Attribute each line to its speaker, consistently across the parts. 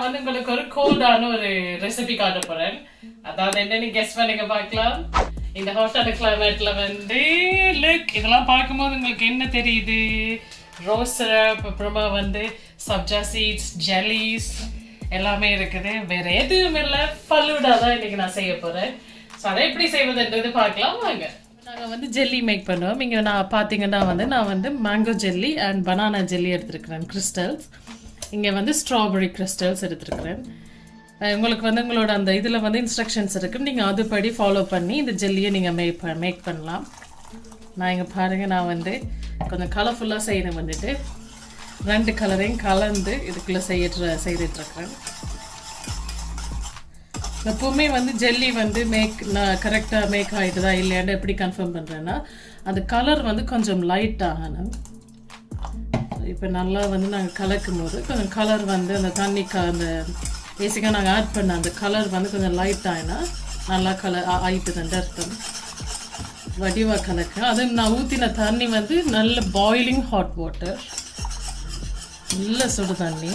Speaker 1: நான் வந்து உங்களுக்கு ஒரு கோல்டான ஒரு ரெசிபி காட்ட போறேன். அதாவது என்னன்னு கெஸ் பண்ணுங்க பார்க்கலாம். இந்த ஹாட்டான கிளைமேட்ல வந்து லுக் இதெல்லாம் பார்க்கும்போது உங்களுக்கு என்ன தெரியுது? ரோஸ் சிரப், அப்புறமா வந்து சப்ஜா சீட்ஸ், ஜெல்லிஸ் எல்லாமே இருக்குது. வேற எதுவும் இல்லை, ஃபலூடா தான் இன்னைக்கு நான் செய்ய போறேன். ஸோ அதை எப்படி செய்வதுன்றது பார்க்கலாம் வாங்க. நாங்கள் வந்து ஜெல்லி மேக் பண்ணுவோம். இங்கே நான் பார்த்தீங்கன்னா வந்து நான் வந்து mango jelly and banana jelly எடுத்துருக்கிறேன், கிறிஸ்டல்ஸ். இங்கே வந்து ஸ்ட்ராபெரி கிறிஸ்டல்ஸ் எடுத்துருக்கிறேன். உங்களுக்கு வந்து உங்களோட அந்த இதில் வந்து இன்ஸ்ட்ரக்ஷன்ஸ் இருக்குது, நீங்கள் அதுபடி ஃபாலோ பண்ணி இந்த ஜெல்லியை நீங்கள் மேக் பண்ணலாம். நான் இங்கே பாருங்கள், நான் வந்து கொஞ்சம் கலர்ஃபுல்லாக செய்யணும். வந்துட்டு 2 கலரையும் கலந்து இதுக்குள்ளே செய்துட்ருக்கிறேன். எப்போவுமே வந்து ஜெல்லி வந்து நான் கரெக்டாக மேக் ஆகிட்டுதா இல்லையான்னு எப்படி கன்ஃபார்ம் பண்ணுறேன்னா, அந்த கலர் வந்து கொஞ்சம் லைட் ஆகணும். இப்போ நல்லா வந்து நாங்கள் கலக்கும் போது கொஞ்சம் கலர் வந்து அந்த அந்த பேசிக்காக நாங்கள் ஆட் பண்ண அந்த கலர் வந்து கொஞ்சம் லைட் ஆகினா நல்லா கலர் ஆகிட்டுதுன்ற அர்த்தம். வடிவாக கலக்கு. அது நான் ஊற்றின தண்ணி வந்து நல்ல பாயிலிங் ஹாட் வாட்டர், நல்ல சுடு தண்ணி.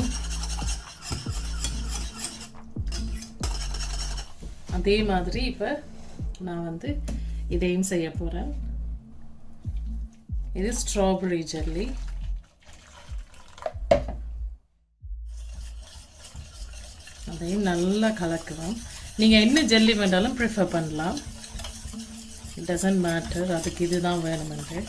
Speaker 1: அதே மாதிரி இப்போ நான் வந்து இதையும் செய்ய போகிறேன். இது ஸ்ட்ராபெரி ஜெல்லி. அதையும் நல்லா கலக்குவோம். நீங்கள் என்ன ஜெல்லி வேண்டாலும் ப்ரிஃபர் பண்ணலாம், இட் டசன்ட் மேட்டர். அதுக்கு இதுதான் வேணுமென்று.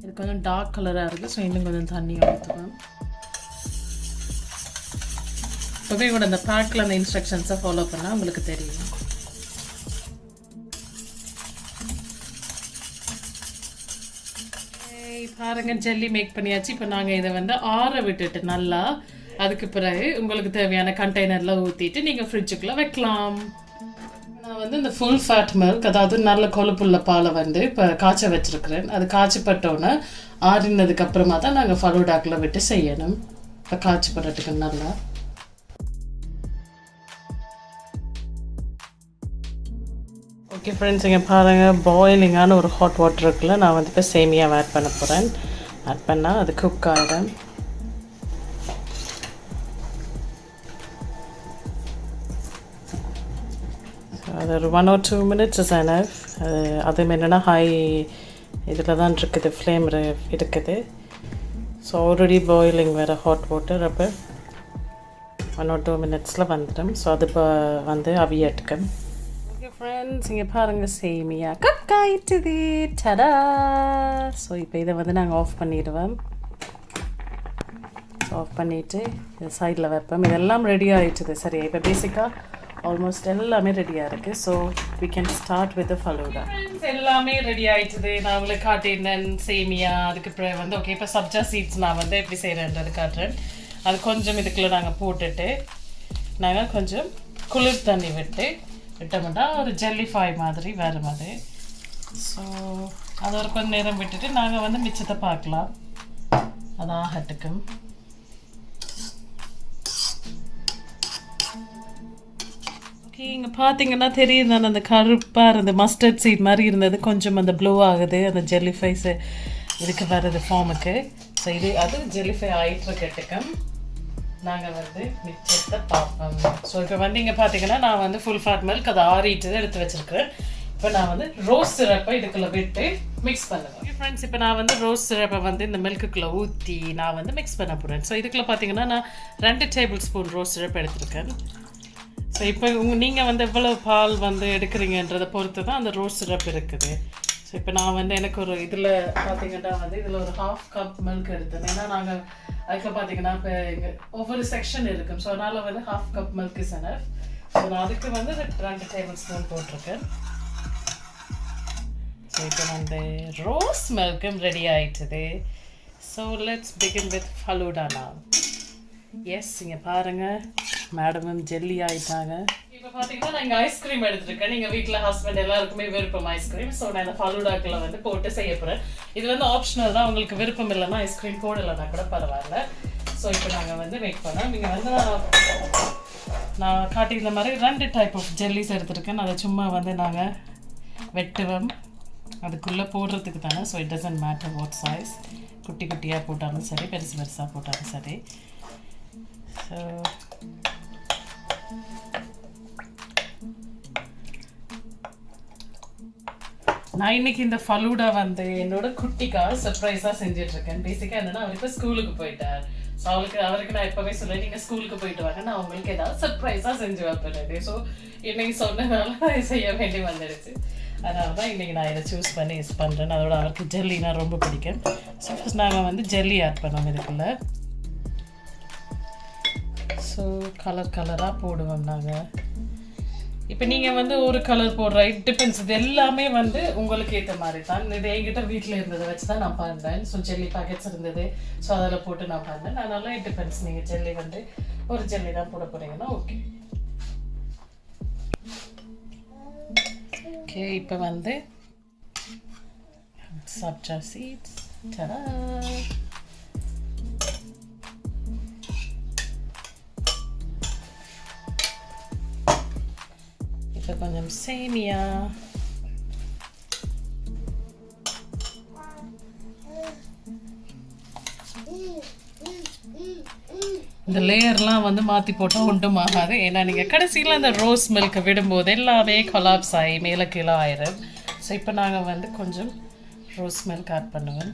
Speaker 1: இது கொஞ்சம் டார்க் கலராக இருக்குது, ஸோ இன்னும் கொஞ்சம் தண்ணி ஊற்றுவேன். இப்போவே கூட அந்த பேக்கில் அந்த இன்ஸ்ட்ரக்ஷன்ஸை ஃபாலோ பண்ணால் உங்களுக்கு தெரியும். பாருங்க, ஜெல்லி மேக் பண்ணியாச்சு. இப்போ நாங்கள் இதை வந்து ஆற விட்டுட்டு நல்லா, அதுக்கு பிறகு உங்களுக்கு தேவையான கண்டெய்னரில் ஊற்றிட்டு நீங்கள் ஃப்ரிட்ஜுக்குள்ளே வைக்கலாம். நான் வந்து இந்த ஃபுல் ஃபேட் மில்க், அதாவது நல்ல கொழுப்புள்ள பாலை வந்து இப்போ காய்ச்ச வச்சுருக்கிறேன். அது காய்ச்சப்பட்டோன்னே ஆறினதுக்கு அப்புறமா தான் நாங்கள் ஃபலூடாக்குள்ளே விட்டு செய்யணும். இப்போ காய்ச்சப்படட்டுக்கு நல்லா. ஓகே ஃப்ரெண்ட்ஸ், இங்கே பாருங்கள், பாயிலிங்கான ஒரு ஹாட் வாட்டர் இருக்குல்ல, நான் வந்து இப்போ சேமியாவை ஆட் பண்ண போகிறேன். ஆட் பண்ணால் அது குக் ஆகிடும். அது ஒரு 1 or 2 minutes இஸ் எனஃப். அதுவும் என்னென்னா ஹை இதில் தான் இருக்குது, ஃப்ளேம் இருக்குது. ஸோ ஆல்ரெடி பாயிலிங் வேறு ஹாட் வாட்டர். அப்போ 1 or 2 minutesல வந்துடும். ஸோ அது இப்போ வந்து அவியட்டுக்கும். ஃப்ரெண்ட்ஸ், இங்கே பாருங்கள், சேமியா குக் ஆகிட்டுது. டடா! ஸோ இப்போ இதை வந்து நாங்கள் ஆஃப் பண்ணிடுவோம். ஆஃப் பண்ணிவிட்டு இது சைடில் வைப்போம். இதெல்லாம் ரெடி ஆகிட்டுது. சரி, இப்போ பேசிக்காக ஆல்மோஸ்ட் எல்லாமே ரெடியாக இருக்குது. So we can start with falooda. எல்லாமே ரெடி ஆகிட்டுது. நான் உங்களுக்கு காட்டியிருந்தேன் சேமியா. அதுக்கு அப்புறம் வந்து ஓகே, இப்போ சப்ஜா சீட்ஸ் நான் வந்து எப்படி செய்கிறேன்றது காட்டுறேன். அது கொஞ்சம் இதுக்குள்ளே நாங்கள் போட்டுட்டு நாங்கள் கொஞ்சம் குளிர் தண்ணி விட்டோம்னா ஒரு ஜெல்லிஃபை மாதிரி வரும் அது. ஸோ அது ஒரு கொஞ்சம் நேரம் விட்டுட்டு நாங்கள் வந்து மிச்சத்தை பார்க்கலாம். அதான் ஹட்டுக்கும். ஓகே, இங்கே பார்த்தீங்கன்னா தெரியும் தானே, அந்த கருப்பாக இருந்த மஸ்டர்ட் சீட் மாதிரி இருந்தது கொஞ்சம் அந்த ப்ளூ ஆகுது, அந்த ஜெல்லிஃபைஸு இதுக்கு வருது ஃபார்முக்கு. ஸோ அது ஜெல்லிஃபை ஆகிட்டுருக்கட்டுக்கும் நாங்கள் வந்து மிச்சத்தை பார்ப்போம். ஸோ இப்போ வந்து இங்கே பார்த்தீங்கன்னா நான் வந்து ஃபுல் ஃபேட் மில்க் அதை ஆறிட்டு எடுத்து வச்சுருக்கிறேன். இப்போ நான் வந்து ரோஸ் சிரப்பை இதுக்குள்ளே விட்டு மிக்ஸ் பண்ணுவேன். ஃப்ரெண்ட்ஸ், இப்போ நான் வந்து ரோஸ் சிரப்பை வந்து இந்த மில்க்குள்ளே ஊற்றி நான் வந்து மிக்ஸ் பண்ண போகிறேன். ஸோ இதுக்குள்ளே பார்த்தீங்கன்னா நான் 2 டேபிள் ஸ்பூன் ரோஸ் சிரப் எடுத்துருக்கேன். ஸோ இப்போ நீங்கள் வந்து எவ்வளோ பால் வந்து எடுக்கிறீங்கன்றதை பொறுத்து தான் அந்த ரோஸ் சிரப் இருக்குது. ஸோ இப்போ நான் வந்து எனக்கு ஒரு இதில் பார்த்தீங்கன்னா வந்து இதில் ஒரு 1/2 கப் மில்க் எடுத்தேன். ஏன்னா நாங்கள் அதுக்கு பார்த்தீங்கன்னா இப்போ இங்கே ஒவ்வொரு செக்ஷன் இருக்கும். ஸோ அதனால் வந்து 1/2 cup milk is enough. So நான் அதுக்கு வந்து 2 டேபிள் ஸ்பூன் போட்டிருக்கேன். ஸோ இப்போ வந்து ரோஸ் மில்க்கும் ரெடி ஆகிட்டுது. So let's begin with falooda now. Yes, இங்கே பாருங்கள், மேடமும் ஜெல்லி ஆகிட்டாங்க. இப்போ பார்த்தீங்கன்னா நான் இங்கே ஐஸ்கிரீம் எடுத்துருக்கேன். நீங்கள் வீட்டில் ஹஸ்பண்ட் எல்லாருக்குமே விருப்பம் ஐஸ்கிரீம். ஸோ நான் இந்த ஃபலூடாக்கில் வந்து போட்டு செய்ய போகிறேன். இது வந்து ஆப்ஷனல் தான், உங்களுக்கு விருப்பம் இல்லைன்னா ஐஸ்கிரீம் போடலைன்னா கூட பரவாயில்ல. ஸோ இப்போ நாங்கள் வந்து மேக் பண்ணோம். நீங்கள் வந்து நான் காட்டியிருந்த மாதிரி 2 டைப் ஆஃப் ஜெல்லிஸ் எடுத்துருக்கேன். அதை சும்மா வந்து நாங்கள் வெட்டுவோம் அதுக்குள்ளே போடுறதுக்கு தானே. So it doesn't matter what size. குட்டி குட்டியாக போட்டாலும் சரி, பெருசு பெருசாக போட்டாலும் சரி. ஸோ நான் இன்னைக்கு இந்த ஃபலூடா வந்து என்னோட குட்டிக்காக சர்ப்ரைஸாக செஞ்சிட்ருக்கேன். பேசிக்காக என்னென்னா அவர் இப்போ ஸ்கூலுக்கு போயிட்டார். ஸோ அவருக்கு நான் எப்போவே சொல்லுவேன், நீங்கள் ஸ்கூலுக்கு போயிட்டு வாங்க, நான் உங்களுக்கு ஏதாவது சர்ப்ரைஸாக செஞ்சு வைப்பேன். ஸோ இன்னைக்கு சொன்னதால அதை செய்ய வேண்டி வந்துடுச்சு. அதனால தான் இன்றைக்கி நான் இதை சூஸ் பண்ணி யூஸ் பண்ணுறேன். அதோட அவருக்கு ஜெல்லினா ரொம்ப பிடிக்கும். ஸோ ஃபஸ்ட் நாங்கள் வந்து ஜெல்லி ஆட் பண்ணோம் இதுக்குள்ளே. ஸோ கலராக போடுவோம் நாங்கள். இப்போ நீங்கள் வந்து ஒரு கலர் போடுற இட் டிபெண்ட்ஸ். இது எல்லாமே வந்து உங்களுக்கு ஏற்ற மாதிரி தான். இது என்கிட்ட வீட்டில் இருந்ததை வச்சு தான் நான் பண்ணுறேன். ஸோ ஜெல்லி பேக்கெட்ஸ் இருந்தது, ஸோ அதில் போட்டு நான் பண்ணேன். அதனால இட் டிபெண்ட்ஸ். நீங்கள் ஜெல்லி வந்து ஒரு ஜெல்லி தான் போட போகிறீங்கன்னா ஓகே. ஓகே, இப்போ வந்து Sabja seeds. Ta-da! இப்போ கொஞ்சம் Semiya. இந்த லேயர்லாம் வந்து மாற்றி போட்டால் ஒன்றும் ஆகாது. ஏன்னா நீங்கள் கடைசியில் அந்த ரோஸ் மில்கை விடும்போது எல்லாமே கொலாப்ஸ் ஆகி மேலே கீழே ஆயிடும். ஸோ இப்போ நாங்கள் வந்து கொஞ்சம் ரோஸ் மில்க் ஆட் பண்ணுவேன்.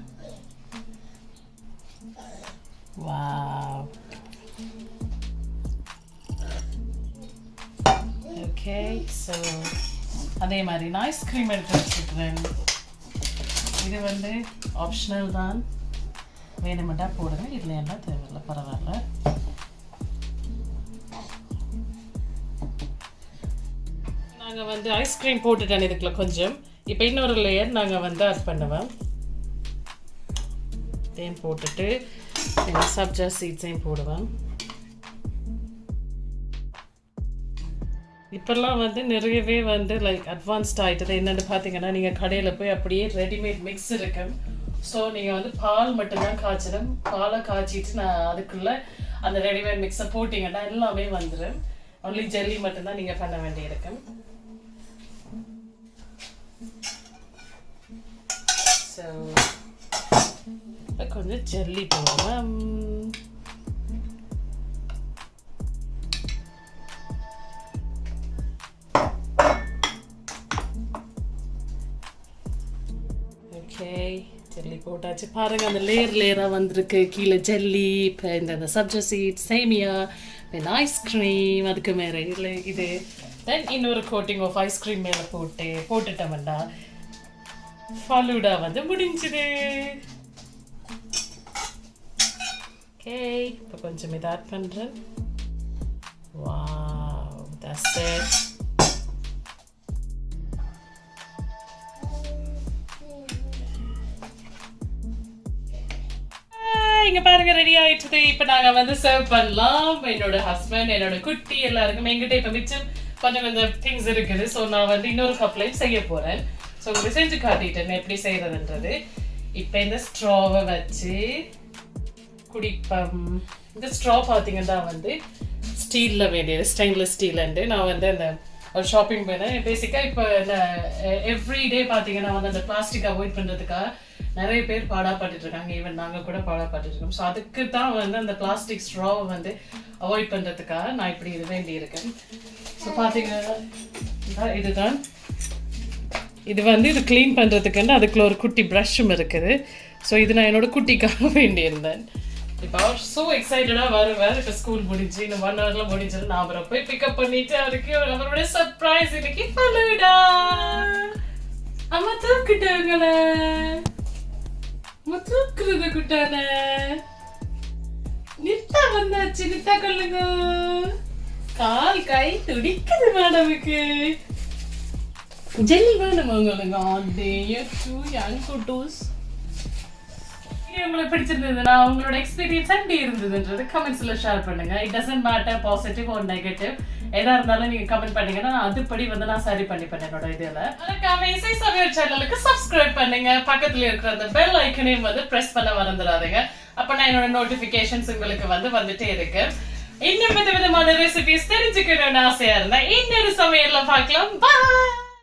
Speaker 1: வாவ். ஓகே, ஸோ அதே மாதிரி நான் ஐஸ்கிரீம் எடுத்து வச்சுக்கிறேன். இது வந்து ஆப்ஷனல் தான், வேணுமெண்டா போடுங்க, இதில் என்ன தேவையில்லை, பரவாயில்ல. நாங்கள் வந்து ஐஸ்கிரீம் போட்டுட்டேன் இதுக்குள்ள கொஞ்சம். இப்போ இன்னொரு லேயர் நாங்கள் வந்து ஆட் பண்ணுவோம். இதையும் போட்டுட்டு Sabja சீட்ஸையும் போடுவேன். இப்போல்லாம் வந்து நிறையவே வந்து லைக் அட்வான்ஸ்ட் ஆகிட்டது. என்னென்னு பார்த்தீங்கன்னா, நீங்கள் கடையில் போய் அப்படியே ரெடிமேட் மிக்ஸ் இருக்கும். ஸோ நீங்கள் வந்து பால் மட்டும்தான் காய்ச்சணும். பாலை காய்ச்சிட்டு நான் அதுக்குள்ளே அந்த ரெடிமேட் மிக்ஸை போட்டிங்கன்னா எல்லாமே வந்துடும். ஒன்லி ஜெல்லி மட்டும்தான் நீங்கள் பண்ண வேண்டியிருக்கும். ஸோ இப்போ கொஞ்சம் ஜெல்லி போடுவேன். ஓகே, ஜெல்லி போட்டாச்சு. பாருங்கள், அந்த லேயராக வந்திருக்கு. கீழே ஜெல்லி, இப்போ இந்த Sabja seeds, Semiya, தென் ஐஸ்கிரீம், அதுக்கு மேலே இல்லை இது, தென் இன்னொரு கோட்டிங் ஆஃப் ஐஸ்கிரீம் மேலே போட்டுட்டோம்டா ஃபலூடா வந்து முடிஞ்சுது. ஓகே, இப்போ கொஞ்சம் இதை ஆட் பண்ணுறேன். Wow, that's it. இங்க பாருங்க, ரெடி ஆயிடுச்சு. இப்போ நாங்க வந்து சர்வ் பண்ணலாம். என்னோட ஹஸ்பண்ட், என்னோட குட்டி எல்லாருக்கும். எங்கிட்ட இப்போ மிச்சம் கொஞ்சம் திங்ஸ் இருக்குது. ஸோ நான் வந்து இன்னொரு கப்லையும் செய்ய போறேன். ஸோ உங்களுக்கு செஞ்சு காட்டிட்டேன் எப்படி செய்யறதுன்றது. இப்போ இந்த ஸ்ட்ராவை வச்சு குடிப்பம். இந்த ஸ்ட்ரா பார்த்தீங்கன்னா வந்து ஸ்டீலில் வேண்டியது, ஸ்டெயின்லெஸ் ஸ்டீல்ண்டு. நான் வந்து அந்த ஒரு ஷாப்பிங் போனேன். பேசிக்காக இப்போ எவ்ரிடே பார்த்தீங்கன்னா வந்து அந்த பிளாஸ்டிக் அவாய்ட் பண்ணுறதுக்காக நிறைய பேர் பாடாப்பட்டு இருக்காங்க. ஈவன் நாங்கள் கூட பாடாப்பட்டு இருக்கோம். ஸோ அதுக்கு தான் வந்து அந்த பிளாஸ்டிக் ஸ்ட்ராவை வந்து அவாய்ட் பண்ணுறதுக்காக நான் இப்படி இது வேண்டியிருக்கேன். ஸோ பார்த்தீங்கன்னா இதுதான் இது வந்து இது க்ளீன் பண்ணுறதுக்குன்னு அதுக்குள்ள ஒரு குட்டி ப்ரஷ்ஷும் இருக்குது. ஸோ இது நான் என்னோட குட்டிக்காக வேண்டியிருந்தேன். இப்போ அவர் ஸோ எக்ஸைட்டடாக வருவார். இப்போ ஸ்கூல் முடிஞ்சு இன்னும் 1 ஹவரில் முடிஞ்சது. நான் அவரை போய் பிக்கப் பண்ணிட்டு அவருக்கு அவருடைய சர்ப்ரைஸ் இன்னைக்கு ஃபலூடா. அம்மா தூக்கிட்டாங்களே, தூக்குறது குட்டான நித்தா வந்தாச்சு. நித்தா கொள்ளுங்க, கால் கை துடிக்குது மேடமுக்கு. ஜெல்லி வேணுமா உங்களுக்கு? உங்களுக்கு பிடிச்சிருந்ததுன்னா உங்களோட எக்ஸ்பீரியன்ஸ் எப்படி இருந்ததுன்றது கமெண்ட்ஸ்ல ஷேர் பண்ணுங்க. It doesn't matter positive or negative, எதா இருந்தாலும் நீங்க கமெண்ட் பண்ணீங்கன்னா அதுபடி வந்து நான் சரி பண்ணிப்பேன் என்னோட இதுல. மறக்காம இசை சமையல் சேனலுக்கு சப்ஸ்கிரைப் பண்ணுங்க. பக்கத்துல இருக்கிற அந்த பெல் ஐக்கனையும் வந்து பிரஸ் பண்ண மறந்துடாதீங்க. அப்ப நான் என்னோட நோட்டிபிகேஷன்ஸ் உங்களுக்கு வந்து வந்துட்டே இருக்கு. இன்னும் விதவிதமான ரெசிபிஸ் தெரிஞ்சுக்கணும்னு ஆசையா இருந்தா இன்னொரு சமையல்ல பார்க்கலாம். பாய்.